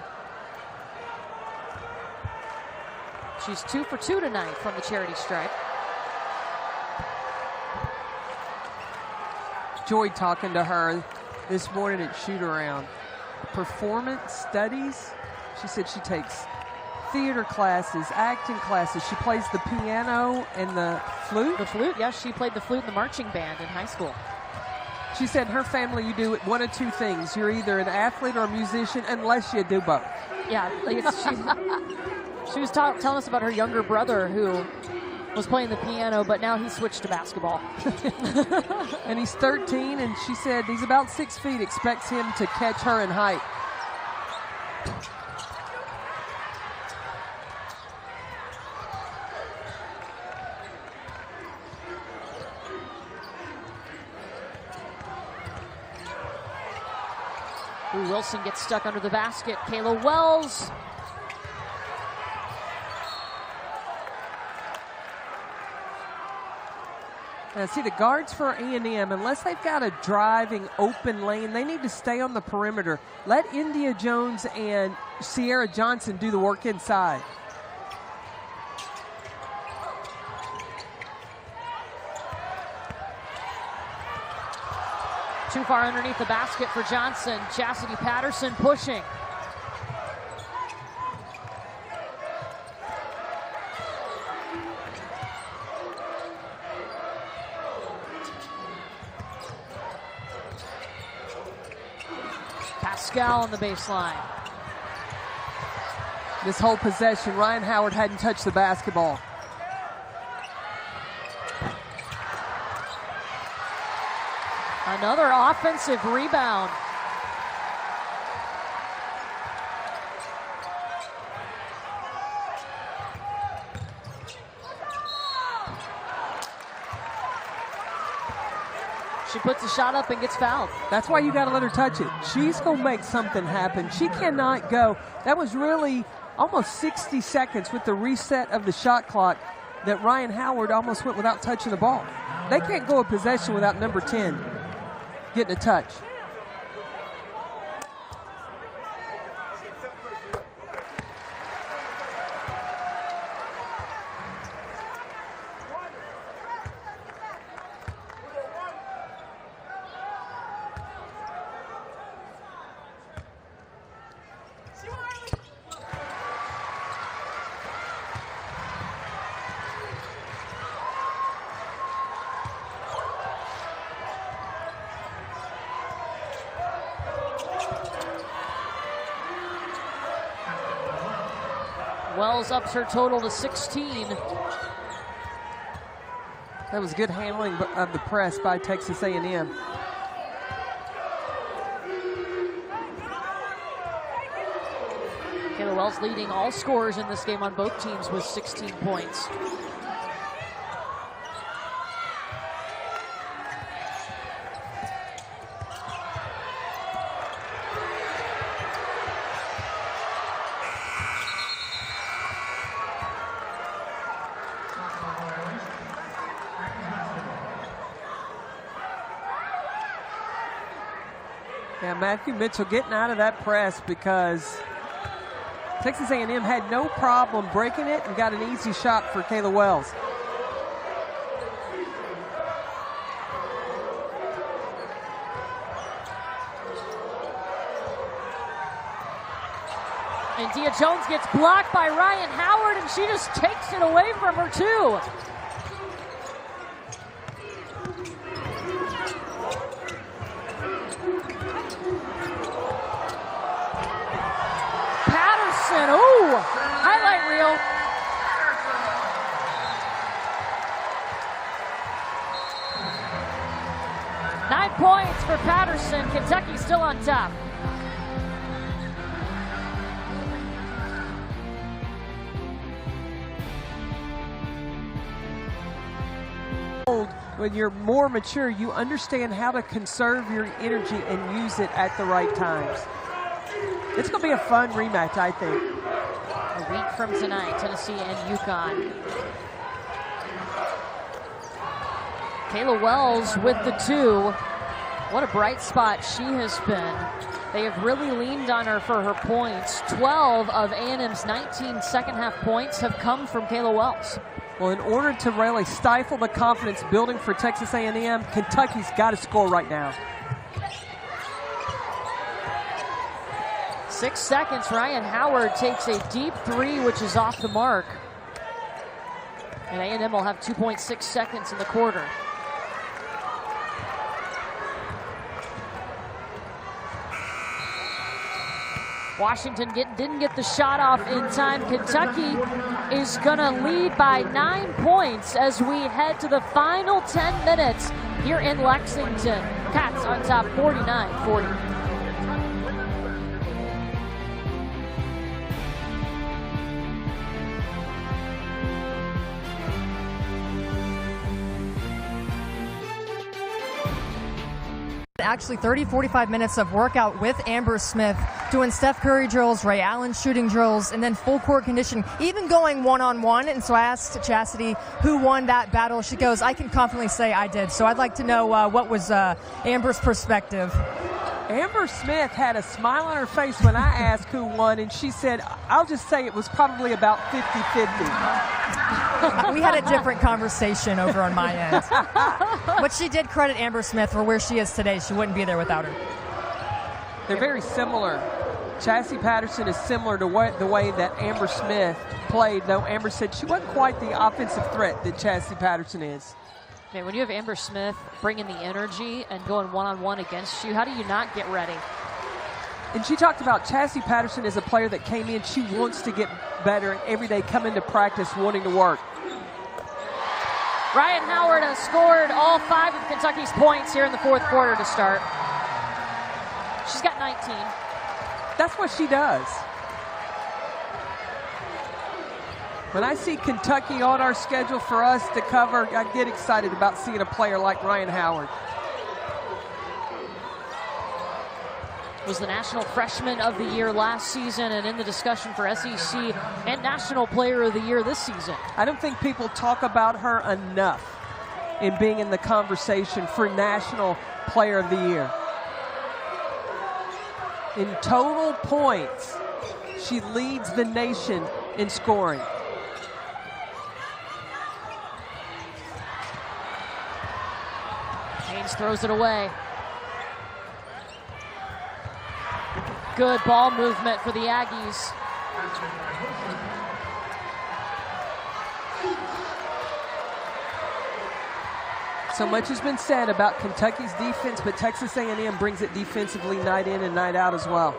She's 2 for 2 tonight from the charity stripe. Joy talking to her this morning at shoot around. Performance studies. She said she takes theater classes, acting classes. She plays the piano and the flute. The flute, yes. She played the flute in the marching band in high school. She said in her family you do one of 2 things. You're either an athlete or a musician, unless you do both. Yeah, she was telling us about her younger brother who was playing the piano, but now he switched to basketball. And he's 13, and she said he's about 6 feet, expects him to catch her in height. Ooh, Wilson gets stuck under the basket. Kayla Wells. See, the guards for A&M, unless they've got a driving open lane, they need to stay on the perimeter. Let India Jones and Sierra Johnson do the work inside. Too far underneath the basket for Johnson. Chastity Patterson pushing. Pascal on the baseline. This whole possession, Ryan Howard hadn't touched the basketball. Another offensive rebound. She puts a shot up and gets fouled. That's why you got to let her touch it. She's going to make something happen. She cannot go. That was really almost 60 seconds with the reset of the shot clock that Ryan Howard almost went without touching the ball. They can't go a possession without number 10 getting a touch. Wells ups her total to 16. That was good handling of the press by Texas A&M. Kayla Wells leading all scorers in this game on both teams with 16 points. Yeah, Matthew Mitchell getting out of that press because Texas A&M had no problem breaking it and got an easy shot for Kayla Wells. And Dia Jones gets blocked by Ryan Howard, and she just takes it away from her, too. Patterson, ooh, highlight reel. Nine points for Patterson. Kentucky still on top. When you're more mature, you understand how to conserve your energy and use it at the right times. It's going to be a fun rematch, I think. A week from tonight, Tennessee and UConn. Kayla Wells with the two. What a bright spot she has been. They have really leaned on her for her points. 12 of A&M's 19 second-half points have come from Kayla Wells. Well, in order to really stifle the confidence building for Texas A&M, Kentucky's got to score right now. 6 seconds, Ryan Howard takes a deep three, which is off the mark. And A&M will have 2.6 seconds in the quarter. Washington didn't get the shot off in time. Kentucky is going to lead by 9 points as we head to the final 10 minutes here in Lexington. Cats on top 49-40. Actually 30-45 minutes of workout with Amber Smith, doing Steph Curry drills, Ray Allen shooting drills, and then full court conditioning, even going one-on-one. And so I asked Chastity who won that battle. She goes, I can confidently say I did. So I'd like to know what was Amber's perspective. Amber Smith had a smile on her face when I asked who won, and she said, I'll just say it was probably about 50-50. We had a different conversation over on my end. But she did credit Amber Smith for where she is today. She wouldn't be there without her. They're very similar. Chassie Patterson is similar to the way that Amber Smith played, though Amber said she wasn't quite the offensive threat that Chassie Patterson is. Man, when you have Amber Smith bringing the energy and going one-on-one against you, how do you not get ready? And she talked about Chassie Patterson as a player that came in. She wants to get better and every day come into practice wanting to work. Ryan Howard has scored all 5 of Kentucky's points here in the fourth quarter to start. She's got 19. That's what she does. When I see Kentucky on our schedule for us to cover, I get excited about seeing a player like Ryan Howard. was the National Freshman of the Year last season and in the discussion for SEC and National Player of the Year this season. I don't think people talk about her enough in being in the conversation for National Player of the Year. In total points, she leads the nation in scoring. Haynes throws it away. Good ball movement for the Aggies. So much has been said about Kentucky's defense, but Texas A&M brings it defensively night in and night out as well.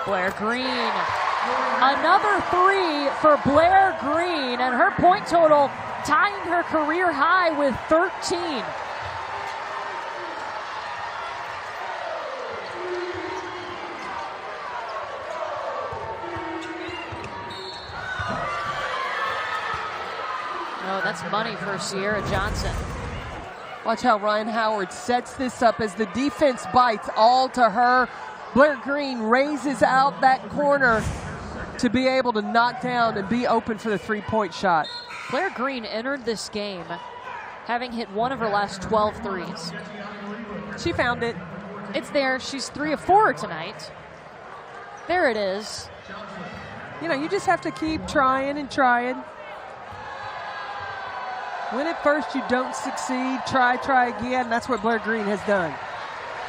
Blair Green. Another three for Blair Green, and her point total tying her career high with 13. Oh, that's money for Sierra Johnson. Watch how Ryan Howard sets this up as the defense bites all to her. Blair Green raises out that corner to be able to knock down and be open for the three-point shot. Blair Green entered this game having hit one of her last 12 threes. She found it. It's there. She's 3 of 4 tonight. There it is. You know, you just have to keep trying and trying. When at first you don't succeed, try again. That's what Blair Green has done.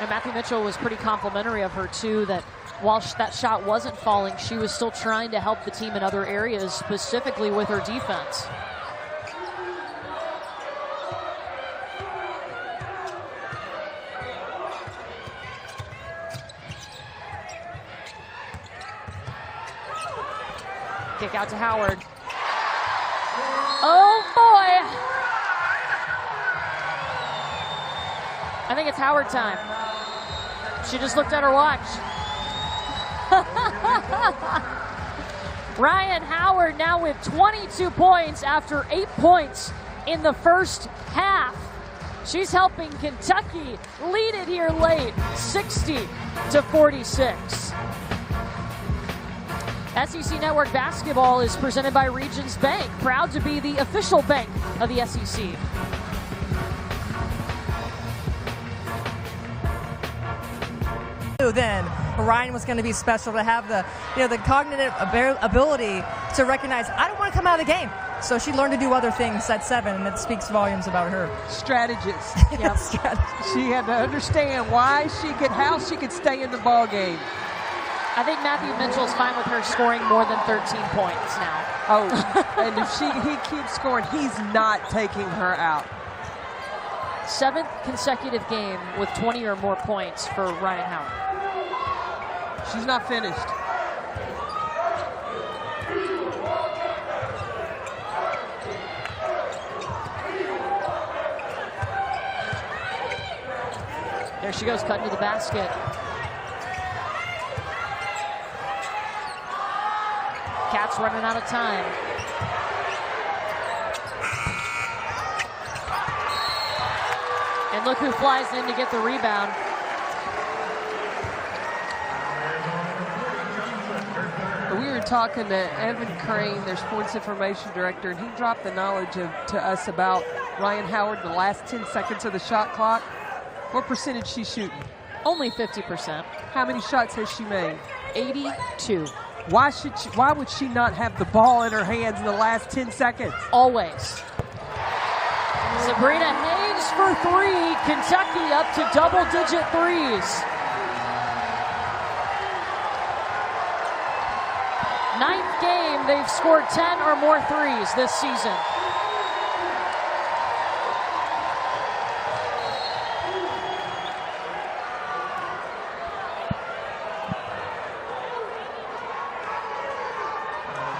And Matthew Mitchell was pretty complimentary of her, too, that while that shot wasn't falling, she was still trying to help the team in other areas, specifically with her defense. Kick out to Howard. Oh, boy! I think it's Howard time. She just looked at her watch. Ryan Howard now with 22 points after 8 points in the first half. She's helping Kentucky lead it here late, 60-46. SEC Network Basketball is presented by Regions Bank, proud to be the official bank of the SEC. Then Ryan was going to be special to have the cognitive ability to recognize, I don't want to come out of the game. So she learned to do other things at 7, and it speaks volumes about her. Strategist. Yep. Strategist. She had to understand how she could stay in the ball game. I think Matthew Mitchell's fine with her scoring more than 13 points now. Oh, and if he keeps scoring, he's not taking her out. 7th consecutive game with 20 or more points for Ryan Howard. She's not finished. There she goes, cutting to the basket. Cats running out of time. And look who flies in to get the rebound. We were talking to Evan Crane, their sports information director, and he dropped the knowledge to us about Ryan Howard the last 10 seconds of the shot clock. What percentage she's shooting? Only 50%. How many shots has she made? 82. Why would she not have the ball in her hands in the last 10 seconds? Always. SABRINA Haynes for 3. Kentucky up to double-digit threes. 9th game, they've scored 10 or more threes this season.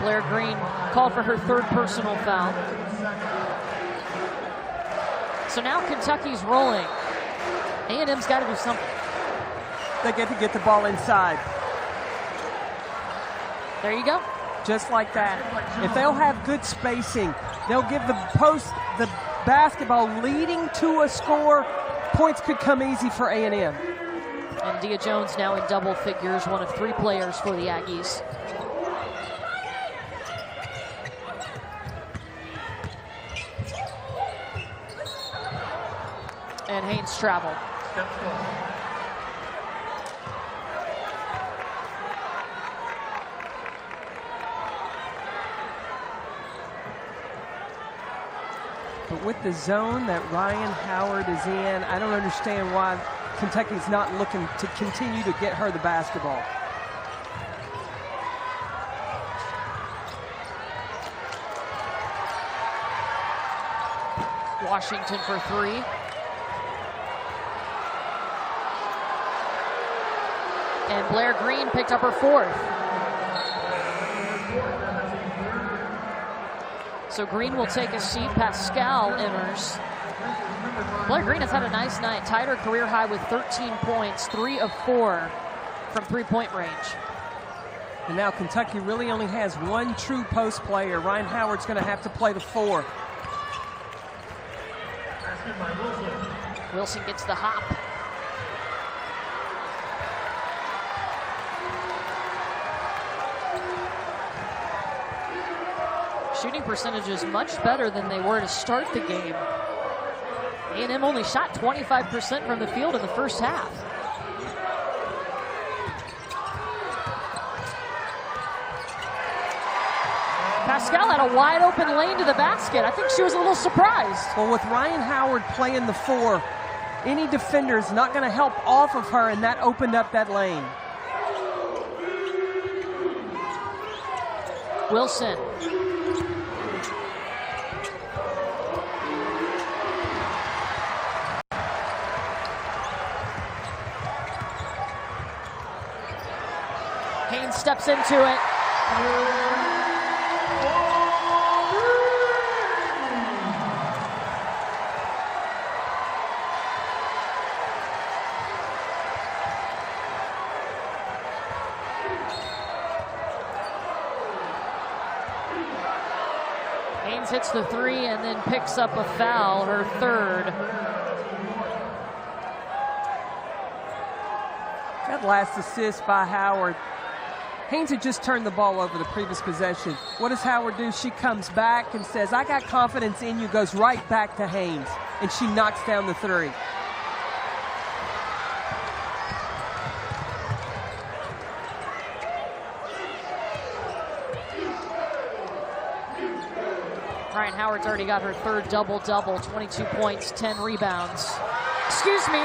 Blair Green called for her 3rd personal foul. So now Kentucky's rolling. A&M's got to do something. they get to get the ball inside. There you go. Just like that. If they'll have good spacing, they'll give the basketball leading to a score. Points could come easy for A&M. And Dia Jones now in double figures, one of 3 players for the Aggies. And Haines travel. But with the zone that Ryan Howard is in, I don't understand why Kentucky's not looking to continue to get her the basketball. Washington for 3. And Blair Green picked up her 4th. So Green will take a seat. Pascal enters. Blair Green has had a nice night. Tied her career high with 13 points, 3 of 4 from three-point range. And now Kentucky really only has one true post player. Ryan Howard's going to have to play the 4. Wilson gets the hop. Shooting percentages much better than they were to start the game. A&M only shot 25% from the field in the first half. Pascal had a wide open lane to the basket. I think she was a little surprised. Well, with Ryan Howard playing the 4, any defender is not going to help off of her, and that opened up that lane. Wilson. Haines steps into it. Haines hits the 3 and then picks up a foul, her 3rd. That last assist by Howard. Haines had just turned the ball over the previous possession. What does Howard do? She comes back and says, I got confidence in you, goes right back to Haines, and she knocks down the 3. Ryan Howard's already got her 3rd double-double, 22 points, 10 rebounds. Excuse me,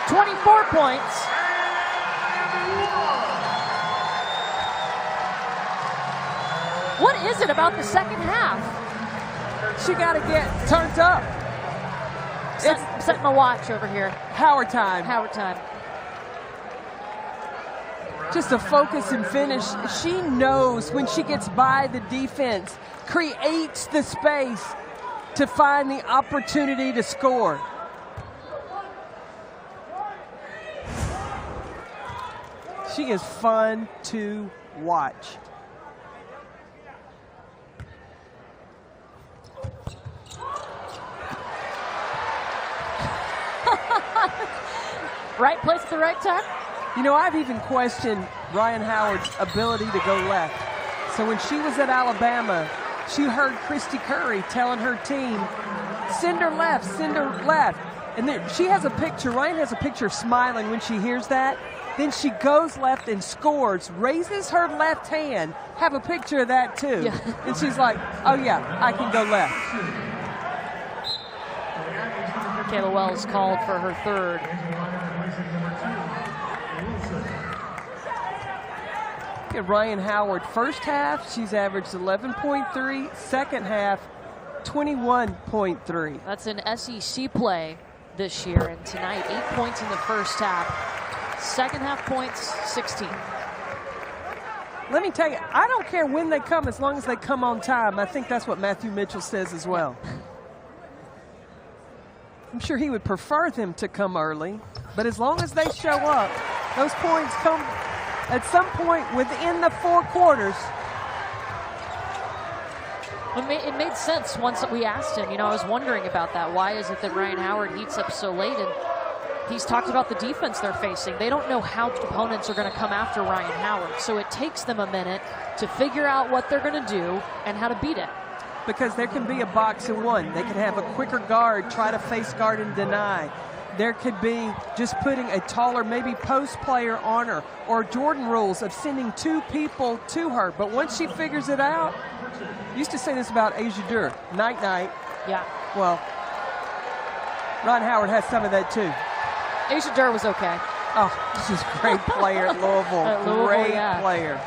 24 points. What is it about the second half? She got to get turned up. Set my watch over here. Howard time. Howard time. Just a focus and finish. She knows when she gets by the defense, creates the space to find the opportunity to score. She is fun to watch. Right place at the right time? You know, I've even questioned Ryan Howard's ability to go left. So when she was at Alabama, she heard Christy Curry telling her team, send her left, send her left. And then she has a picture, Ryan has a picture smiling when she hears that. Then she goes left and scores, raises her left hand. Have a picture of that too. Yeah. And she's like, oh yeah, I can go left. Kayla Wells called for her 3rd. Look at Ryan Howard. First half, she's averaged 11.3. Second half, 21.3. That's an SEC play this year. And tonight, 8 points in the first half. Second half points, 16. Let me tell you, I don't care when they come as long as they come on time. I think that's what Matthew Mitchell says as well. I'm sure he would prefer them to come early. But as long as they show up, those points come at some point within the 4 quarters. It made sense once we asked him. I was wondering about that. Why is it that Ryan Howard heats up so late? And he's talked about the defense they're facing. They don't know how opponents are going to come after Ryan Howard. So it takes them a minute to figure out what they're going to do and how to beat it. Because there can be a box and one. They could have a quicker guard, try to face guard and deny. There could be just putting a taller, maybe post player on her, or Jordan rules of sending 2 people to her. But once she figures it out, used to say this about Asia Dur, night-night. Yeah. Well, Ron Howard has some of that too. Asia Dur was okay. Oh, she's a great player at Louisville. Great player.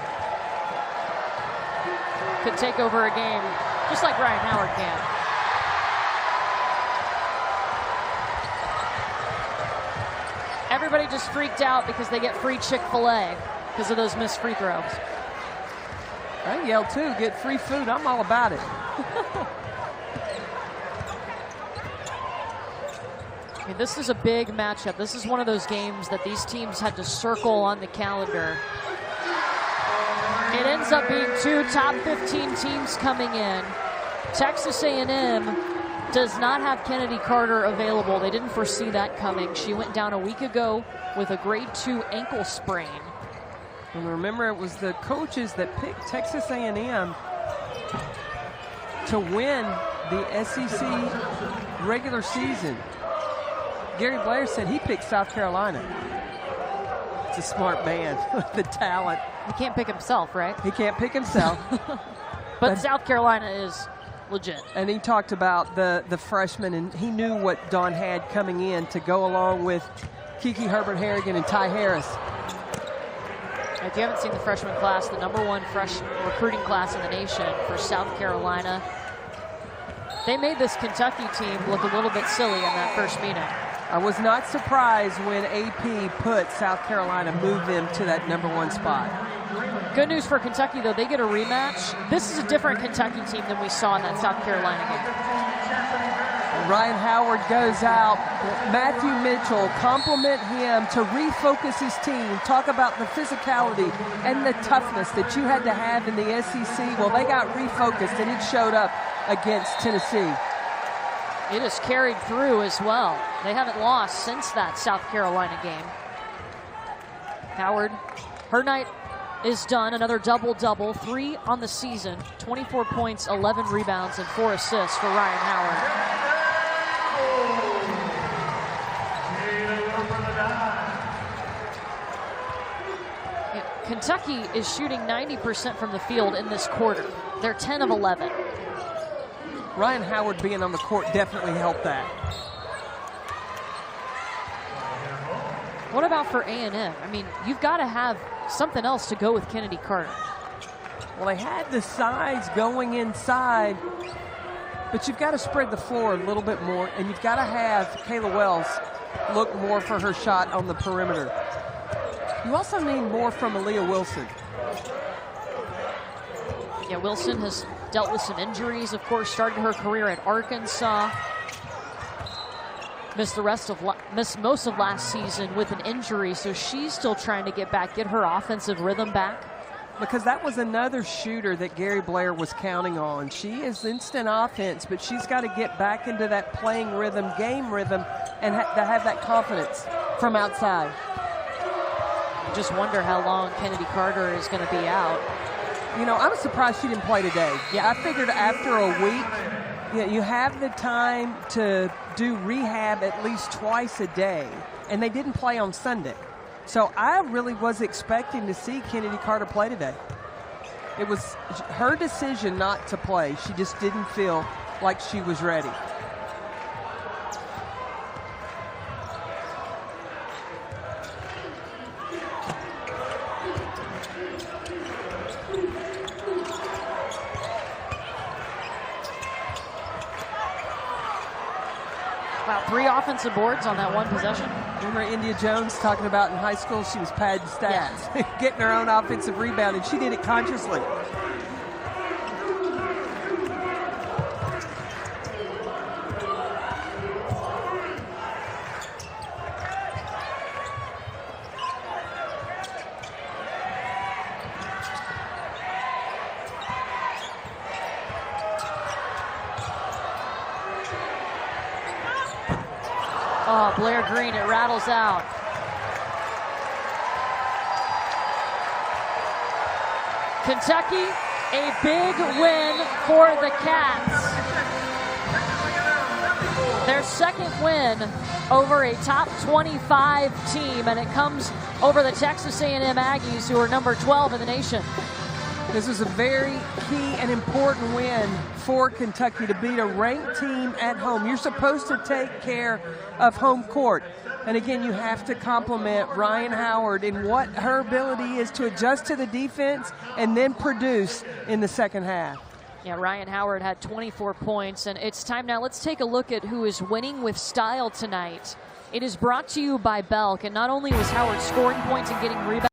Could take over a game just like Ryan Howard can. Everybody just freaked out because they get free Chick-fil-A because of those missed free throws. I yell too, get free food. I'm all about it. This is a big matchup. This is one of those games that these teams had to circle on the calendar. It ends up being 2 top 15 teams coming in. Texas A&M does not have Kennedy Carter available. They didn't foresee that coming. She went down a week ago with a grade 2 ankle sprain. And remember, it was the coaches that picked Texas A&M to win the SEC regular season. Gary Blair said he picked South Carolina. It's a smart man with the talent. He can't pick himself, right? He can't pick himself. But South Carolina is legit. And he talked about the freshmen, and he knew what Dawn had coming in to go along with Kiki Herbert-Harrigan and Ty Harris. If you haven't seen the freshman class, the #1 freshman recruiting class in the nation for South Carolina, they made this Kentucky team look a little bit silly in that first meeting. I was not surprised when AP put South Carolina, moved them to that #1 spot. Good news for Kentucky, though, they get a rematch. This is a different Kentucky team than we saw in that South Carolina game. Ryan Howard goes out. Matthew Mitchell, compliment him to refocus his team, talk about the physicality and the toughness that you had to have in the SEC. Well, they got refocused, and it showed up against Tennessee. It has carried through as well. They haven't lost since that South Carolina game. Howard, her night is done. Another double-double, 3 on the season, 24 points, 11 rebounds, and 4 assists for Ryan Howard. Kentucky is shooting 90% from the field in this quarter. They're 10 of 11. Ryan Howard being on the court definitely helped that. What about for A&M? I mean, you've got to have something else to go with Kennedy Carter. Well, they had the size going inside, but you've got to spread the floor a little bit more, and you've got to have Kayla Wells look more for her shot on the perimeter. You also need more from Aaliyah Wilson. Yeah, Wilson has dealt with some injuries, of course, started her career at Arkansas. Missed most of last season with an injury, so she's still trying to get her offensive rhythm back. Because that was another shooter that Gary Blair was counting on. She is instant offense, but she's got to get back into that playing rhythm, game rhythm, and to have that confidence from outside. Just wonder how long Kennedy Carter is going to be out. You know, I'm surprised she didn't play today. Yeah, I figured after a week, you have the time to do rehab at least twice a day, and they didn't play on Sunday. So I really was expecting to see Kennedy Carter play today. It was her decision not to play. She just didn't feel like she was ready. Wow, 3 offensive boards on that one possession. Remember India Jones talking about in high school she was padding stats, getting her own offensive rebound, and she did it consciously. Oh, Blair Green, it rattles out. Kentucky, a big win for the Cats. Their second win over a top 25 team, and it comes over the Texas A&M Aggies, who are number 12 in the nation. This was a very key and important win for Kentucky to beat a ranked team at home. You're supposed to take care of home court. And again, you have to compliment Ryan Howard in what her ability is to adjust to the defense and then produce in the second half. Yeah, Ryan Howard had 24 points, and it's time now. Let's take a look at who is winning with style tonight. It is brought to you by Belk, and not only was Howard scoring points and getting rebounds,